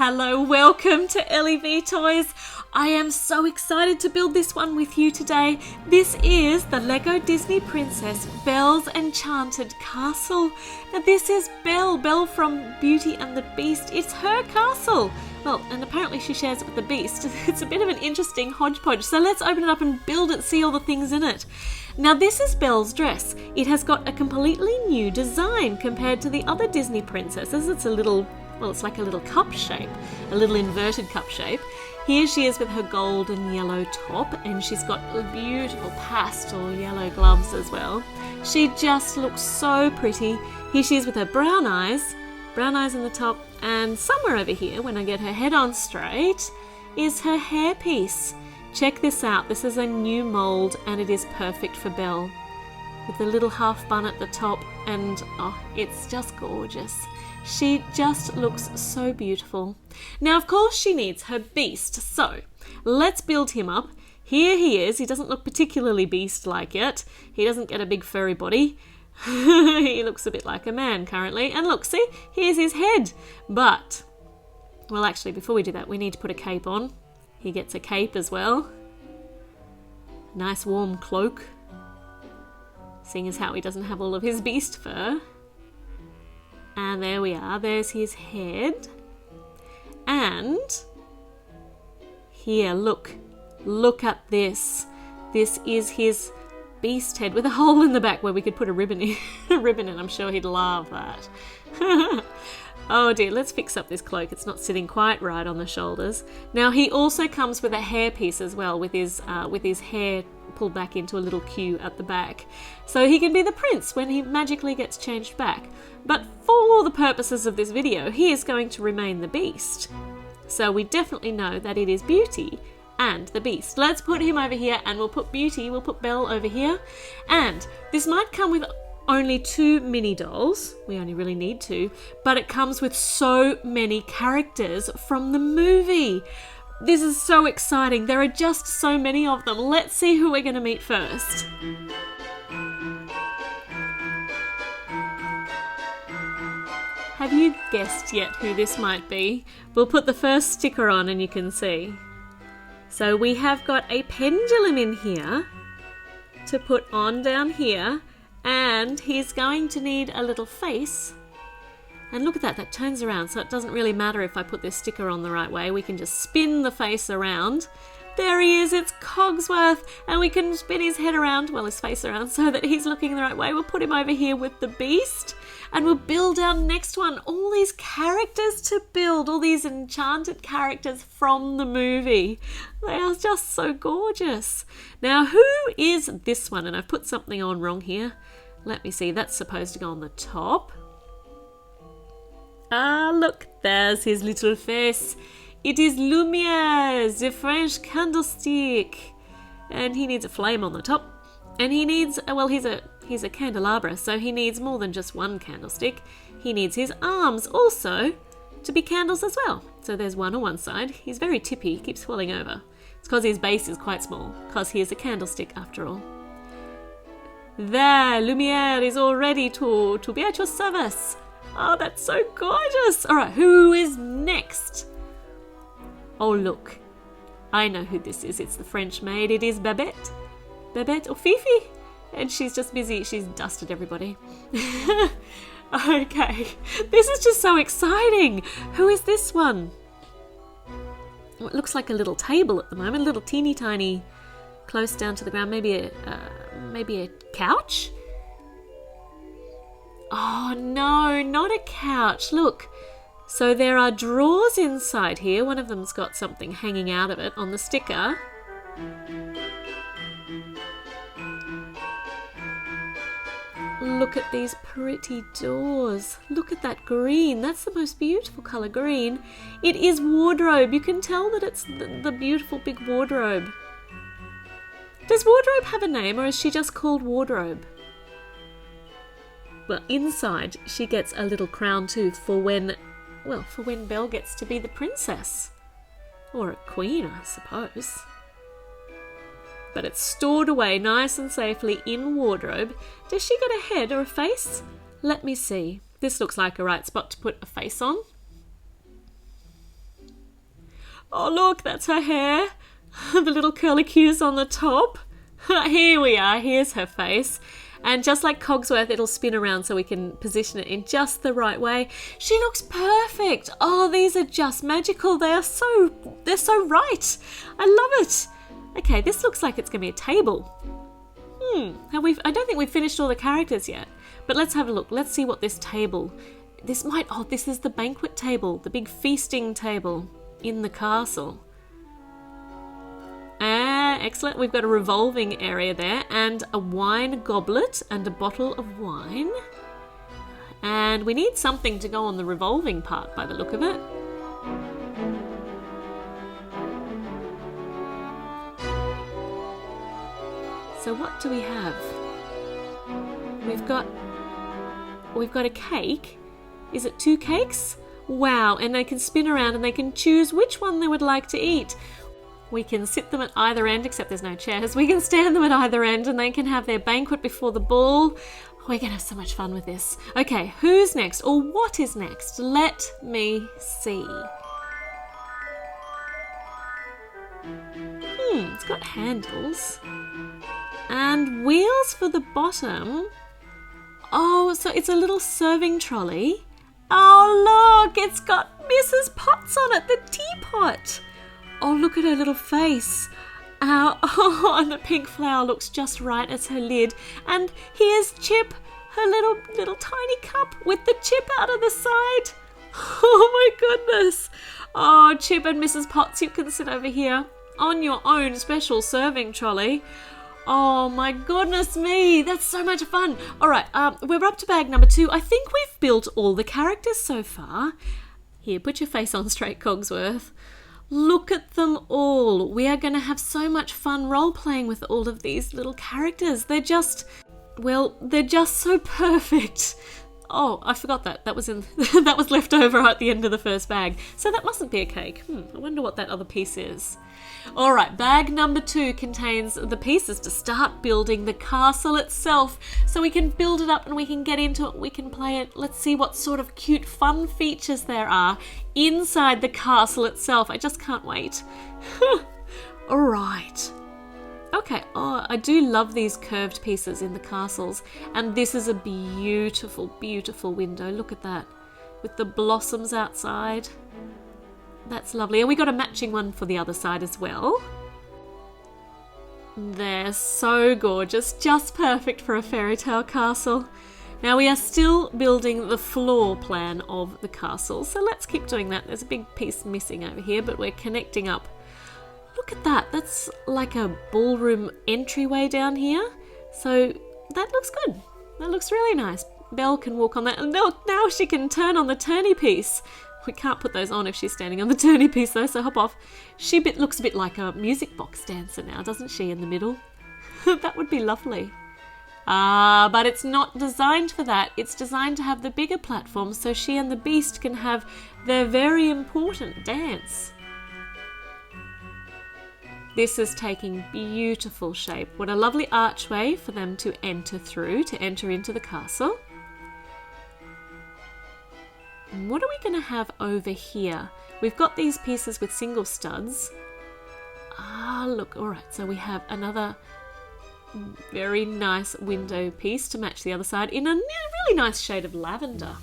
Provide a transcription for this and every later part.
Hello, welcome to LEV Toys. I am so excited to build this one with you today. This is the Lego Disney Princess Belle's Enchanted Castle. Now this is Belle from Beauty and the Beast. It's her castle. Well, and apparently she shares it with the Beast. It's a bit of an interesting hodgepodge. So let's open it up and build it, see all the things in it. Now this is Belle's dress. It has got a completely new design compared to the other Disney princesses. It's a little, well, it's like a little cup shape, a little inverted cup shape. Here she is with her gold and yellow top, and she's got beautiful pastel yellow gloves as well. She just looks so pretty. Here she is with her brown eyes in the top, and somewhere over here, when I get her head on straight, is her hairpiece. Check this out. This is a new mould, and it is perfect for Belle. With the little half bun at the top, and oh, it's just gorgeous. She just looks so beautiful. Now, of course, she needs her beast, so let's build him up. Here he is. He doesn't look particularly beast-like yet. He doesn't get a big furry body. He looks a bit like a man currently. And look, see, here's his head. But, well, actually, before we do that, we need to put a cape on. He gets a cape as well. Nice warm cloak. Seeing as how he doesn't have all of his beast fur. And there we are, there's his head. And here, look at this. This is his beast head with a hole in the back where we could put a ribbon in. I'm sure he'd love that. Oh dear, let's fix up this cloak. It's not sitting quite right on the shoulders. Now he also comes with a hairpiece as well, with his hair pulled back into a little queue at the back. So he can be the prince when he magically gets changed back. But for the purposes of this video, he is going to remain the beast. So we definitely know that it is Beauty and the Beast. Let's put him over here, and we'll put Belle over here. And this might come with only 2 mini dolls. We only really need 2, but it comes with so many characters from the movie. This is so exciting. There are just so many of them. Let's see who we're going to meet first. Have you guessed yet who this might be? We'll put the first sticker on and you can see. So we have got a pendulum in here to put on down here, and he's going to need a little face. And look at that, that turns around, so it doesn't really matter if I put this sticker on the right way. We can just spin the face around. There he is, it's Cogsworth, and we can spin his head around, well, his face around, so that he's looking the right way. We'll put him over here with the Beast, and we'll build our next one. All these characters to build, all these enchanted characters from the movie. They are just so gorgeous. Now, who is this one? And I've put something on wrong here. Let me see, that's supposed to go on the top. Ah, look, there's his little face. It is Lumiere, the French candlestick. And he needs a flame on the top. And he needs, well, he's a candelabra, so he needs more than just one candlestick. He needs his arms also to be candles as well. So there's one on one side. He's very tippy, he keeps falling over. It's because his base is quite small, because he is a candlestick after all. There, Lumiere is all ready to be at your service. Oh, that's so gorgeous. All right, who is next? Oh, look. I know who this is. It's the French maid. It is Babette. Babette or Fifi. And she's just busy. She's dusted everybody. Okay. This is just so exciting. Who is this one? Well, it looks like a little table at the moment. A little teeny tiny, close down to the ground. Maybe a couch? Oh no, not a couch. Look. So there are drawers inside here. One of them's got something hanging out of it on the sticker. Look at these pretty doors. Look at that green. That's the most beautiful colour, green. It is wardrobe. You can tell that it's the beautiful big wardrobe. Does wardrobe have a name, or is she just called wardrobe? Well, inside she gets a little crown too for when Belle gets to be the princess. Or a queen, I suppose. But it's stored away nice and safely in wardrobe. Does she get a head or a face? Let me see. This looks like a right spot to put a face on. Oh, look, that's her hair. The little curlicues on the top. Here we are. Here's her face. And just like Cogsworth, it'll spin around so we can position it in just the right way. She looks perfect. Oh, these are just magical. They're so right. I love it. Okay, this looks like it's going to be a table. I don't think we've finished all the characters yet. But let's have a look. Let's see what this table... this is the banquet table. The big feasting table in the castle. Excellent. We've got a revolving area there and a wine goblet and a bottle of wine. And we need something to go on the revolving part by the look of it. So what do we have? We've got a cake. Is it 2 cakes? Wow, and they can spin around and they can choose which one they would like to eat. We can sit them at either end, except there's no chairs. We can stand them at either end and they can have their banquet before the ball. We're going to have so much fun with this. Okay, who's next or what is next? Let me see. It's got handles and wheels for the bottom. Oh, so it's a little serving trolley. Oh, look, it's got Mrs. Potts on it, the teapot. Oh, look at her little face. Oh, and the pink flower looks just right as her lid. And here's Chip, her little tiny cup with the chip out of the side. Oh, my goodness. Oh, Chip and Mrs. Potts, you can sit over here on your own special serving trolley. Oh, my goodness me. That's so much fun. All right, we're up to bag number 2. I think we've built all the characters so far. Here, put your face on straight, Cogsworth. Look at them all. We are going to have so much fun role-playing with all of these little characters. They're just so perfect. Oh, I forgot that. That was that was left over at the end of the first bag. So that mustn't be a cake. I wonder what that other piece is. All right, bag number 2 contains the pieces to start building the castle itself. So we can build it up and we can get into it, we can play it. Let's see what sort of cute fun features there are inside the castle itself. I just can't wait. All right. Okay, oh, I do love these curved pieces in the castles. And this is a beautiful, beautiful window. Look at that, with the blossoms outside. That's lovely. And we got a matching one for the other side as well. They're so gorgeous, just perfect for a fairy tale castle. Now we are still building the floor plan of the castle, so let's keep doing that. There's a big piece missing over here, but we're connecting up. Look at that. That's like a ballroom entryway down here. So that looks good. That looks really nice. Belle can walk on that. And look, now she can turn on the turny piece. We can't put those on if she's standing on the turny piece though, so hop off. She looks a bit like a music box dancer now, doesn't she, in the middle? That would be lovely. But it's not designed for that. It's designed to have the bigger platform so she and the beast can have their very important dance. This is taking beautiful shape. What a lovely archway for them to enter through, to enter into the castle. What are we going to have over here? We've got these pieces with single studs. Look, all right, so we have another very nice window piece to match the other side in a really nice shade of lavender.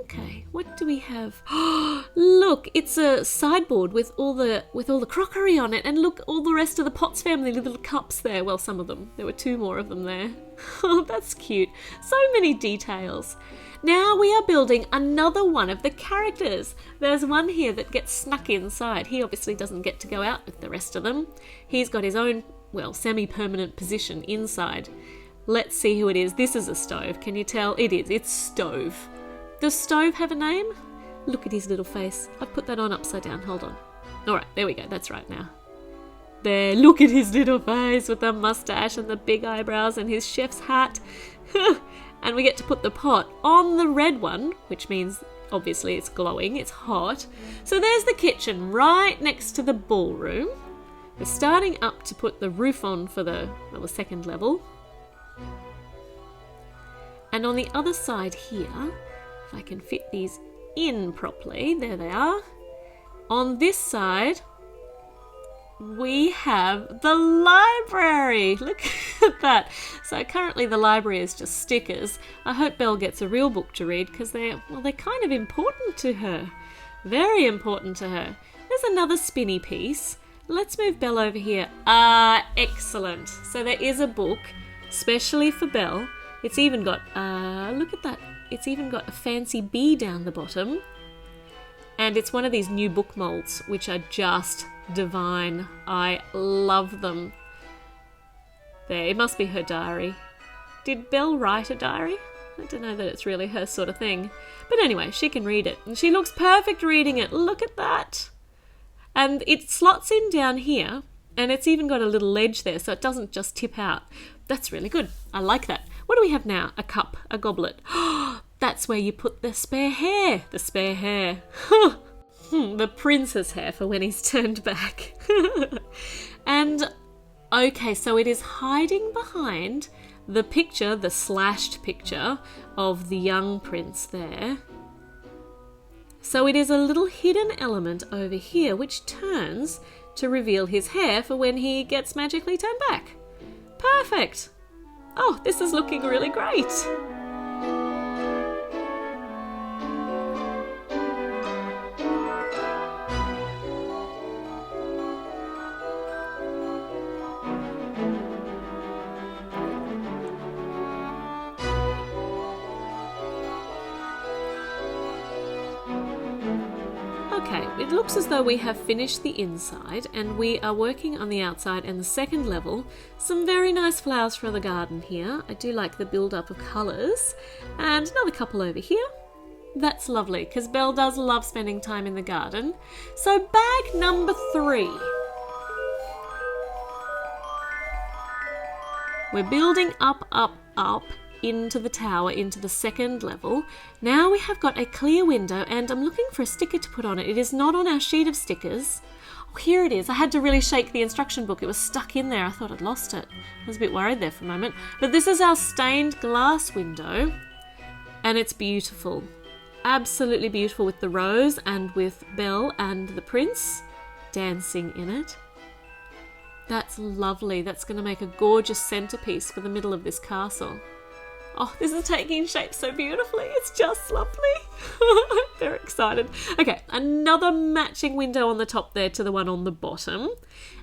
Okay, what do we have? Look, it's a sideboard with all the crockery on it, and look, all the rest of the Potts family little cups there. Well, some of them. There were 2 more of them there. Oh, that's cute. So many details. Now we are building another one of the characters. There's one here that gets snuck inside. He obviously doesn't get to go out with the rest of them. He's got his own, well, semi-permanent position inside. Let's see who it is. This is a stove. Can you tell? It is. It's Stove. Does Stove have a name? Look at his little face. I've put that on upside down. Hold on. All right, there we go. That's right now. There, look at his little face with the mustache and the big eyebrows and his chef's hat. And we get to put the pot on the red one, which means obviously it's glowing, it's hot. So there's the kitchen right next to the ballroom. We're starting up to put the roof on for the second level. And on the other side here, if I can fit these in properly, there they are. On this side, we have the library. Look at that. So currently the library is just stickers. I hope Belle gets a real book to read because they're kind of important to her. Very important to her. There's another spinny piece. Let's move Belle over here. Excellent. So there is a book specially for Belle. It's even got, look at that. It's even got a fancy bee down the bottom. And it's one of these new book molds, which are just divine. I love them. There, it must be her diary. Did Belle write a diary? I don't know that it's really her sort of thing. But anyway, she can read it. And she looks perfect reading it. Look at that. And it slots in down here. And it's even got a little ledge there, so it doesn't just tip out. That's really good. I like that. What do we have now? A cup, a goblet. That's where you put the spare hair. The spare hair. The prince's hair for when he's turned back. And, okay, so it is hiding behind the picture, the slashed picture of the young prince there. So it is a little hidden element over here which turns to reveal his hair for when he gets magically turned back. Perfect. Oh, this is looking really great. Okay, it looks as though we have finished the inside and we are working on the outside and the second level. Some very nice flowers for the garden here. I do like the build-up of colours. And another couple over here. That's lovely, because Belle does love spending time in the garden. So bag number 3. We're building up, up, up into the tower, into the second level. Now we have got a clear window and I'm looking for a sticker to put on it. It is not on our sheet of stickers. Oh, here it is. I had to really shake the instruction book. It was stuck in there. I thought I'd lost it. I was a bit worried there for a moment. But this is our stained glass window and it's beautiful. Absolutely beautiful with the rose and with Belle and the prince dancing in it. That's lovely. That's going to make a gorgeous centerpiece for the middle of this castle. Oh, this is taking shape so beautifully. It's just lovely. I'm very excited. Okay, another matching window on the top there to the one on the bottom.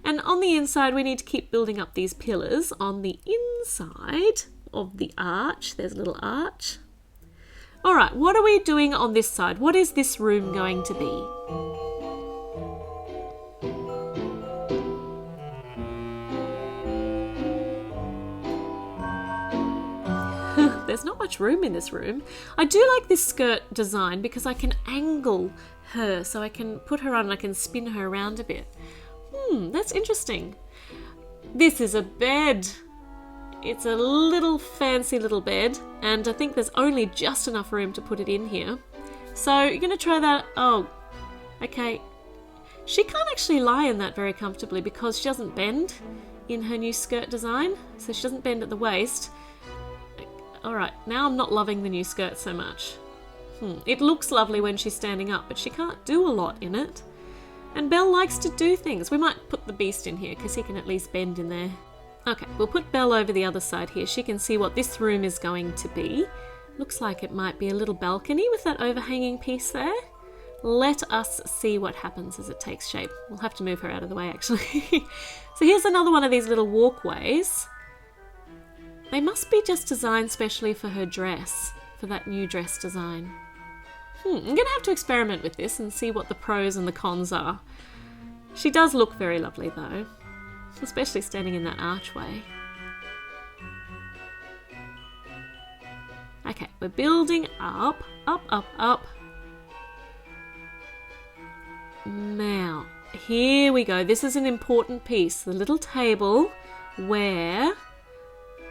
And on the inside, we need to keep building up these pillars on the inside of the arch. There's a little arch. All right, what are we doing on this side? What is this room going to be? There's not much room in this room. I do like this skirt design because I can angle her, so I can put her on and I can spin her around a bit. That's interesting. This is a bed. It's a little fancy little bed, and I think there's only just enough room to put it in here. So you're going to try that. Oh, okay. She can't actually lie in that very comfortably because she doesn't bend in her new skirt design, so she doesn't bend at the waist. Alright, now I'm not loving the new skirt so much. It looks lovely when she's standing up, but she can't do a lot in it. And Belle likes to do things. We might put the beast in here, because he can at least bend in there. Okay, we'll put Belle over the other side here. She can see what this room is going to be. Looks like it might be a little balcony with that overhanging piece there. Let us see what happens as it takes shape. We'll have to move her out of the way, actually. So here's another one of these little walkways. They must be just designed specially for her dress, for that new dress design. I'm going to have to experiment with this and see what the pros and the cons are. She does look very lovely though, especially standing in that archway. Okay, we're building up, up, up, up. Now, here we go. This is an important piece. The little table where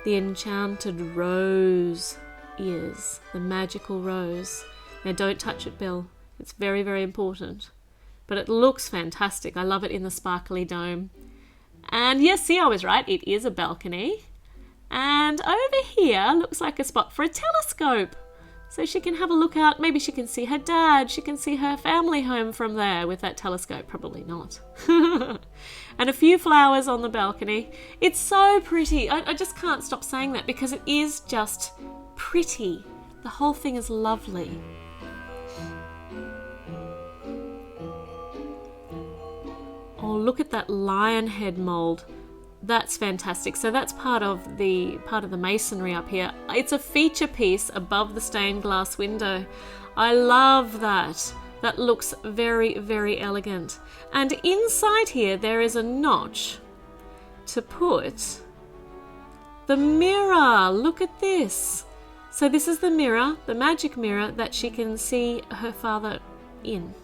the Enchanted Rose is. The magical rose. Now don't touch it, Belle. It's very, very important. But it looks fantastic. I love it in the sparkly dome. And yes, see, I was right. It is a balcony. And over here looks like a spot for a telescope. So she can have a look out. Maybe she can see her dad. She can see her family home from there with that telescope. Probably not. And a few flowers on the balcony. It's so pretty. I just can't stop saying that because it is just pretty. The whole thing is lovely. Oh, look at that lion head mold. That's fantastic. So that's part of the masonry up here. It's a feature piece above the stained glass window. I love that. That looks very, very elegant. And inside here there is a notch to put the mirror. Look at this. So this is the mirror, the magic mirror that she can see her father in.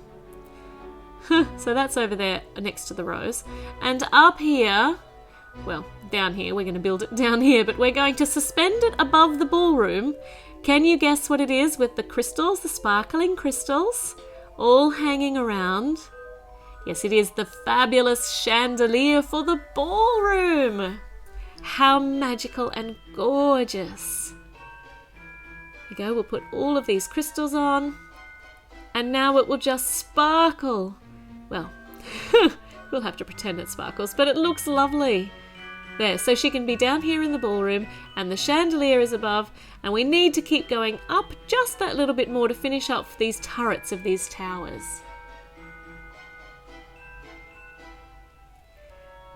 So that's over there next to the rose. And up here, well, down here, we're going to build it down here, but we're going to suspend it above the ballroom. Can you guess what it is with the crystals, the sparkling crystals, all hanging around? Yes, it is the fabulous chandelier for the ballroom. How magical and gorgeous. There we go, we'll put all of these crystals on, and now it will just sparkle. Well, we'll have to pretend it sparkles, but it looks lovely. There, so she can be down here in the ballroom and the chandelier is above, and we need to keep going up just that little bit more to finish up these turrets of these towers.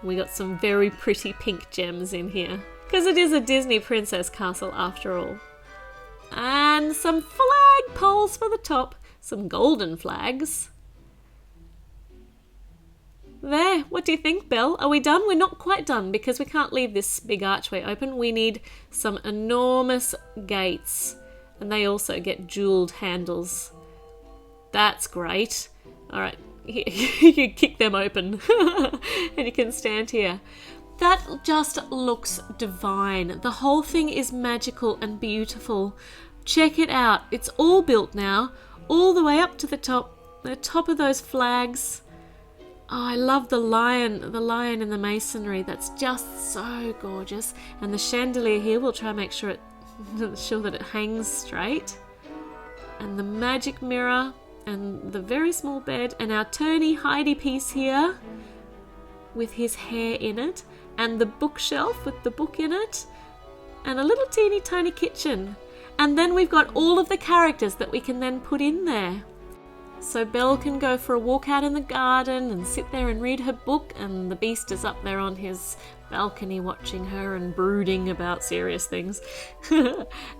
We got some very pretty pink gems in here, because it is a Disney princess castle after all. And some flag poles for the top, some golden flags. There, what do you think, Belle? Are we done? We're not quite done because we can't leave this big archway open. We need some enormous gates, and they also get jeweled handles. That's great. All right, you kick them open and you can stand here. That just looks divine. The whole thing is magical and beautiful. Check it out. It's all built now, all the way up to the top of those flags. Oh, I love the lion in the masonry. That's just so gorgeous. And the chandelier here, we'll try and make sure that it hangs straight. And the magic mirror and the very small bed and our turny hidey piece here with his hair in it, and the bookshelf with the book in it, and a little teeny tiny kitchen. And then we've got all of the characters that we can then put in there. So Belle can go for a walk out in the garden and sit there and read her book, and the beast is up there on his balcony watching her and brooding about serious things.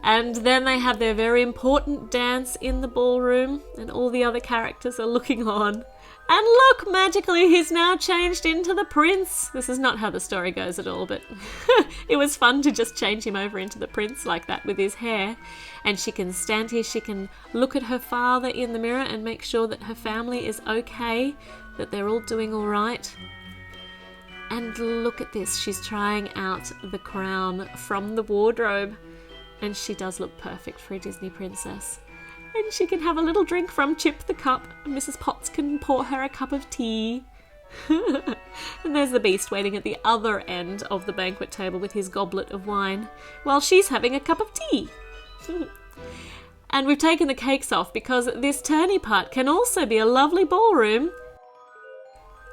And then they have their very important dance in the ballroom, and all the other characters are looking on. And look, magically he's now changed into the prince. This is not how the story goes at all, but it was fun to just change him over into the prince like that with his hair. And she can stand here, she can look at her father in the mirror and make sure that her family is okay, that they're all doing all right. And look at this, she's trying out the crown from the wardrobe, and she does look perfect for a Disney princess. And she can have a little drink from Chip the cup. Mrs. Potts can pour her a cup of tea. And there's the beast waiting at the other end of the banquet table with his goblet of wine, while she's having a cup of tea. And we've taken the cakes off because this turny part can also be a lovely ballroom.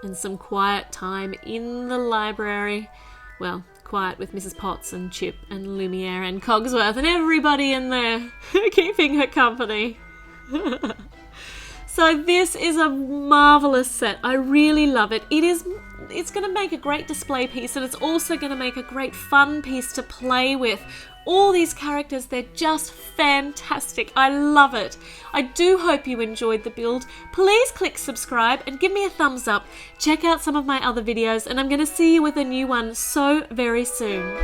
And some quiet time in the library. Well, quiet with Mrs. Potts and Chip and Lumiere and Cogsworth and everybody in there keeping her company. So this is a marvellous set. I really love it. It's going to make a great display piece, and it's also going to make a great fun piece to play with. All these characters, they're just fantastic. I love it. I do hope you enjoyed the build. Please click subscribe and give me a thumbs up. Check out some of my other videos, and I'm going to see you with a new one so very soon.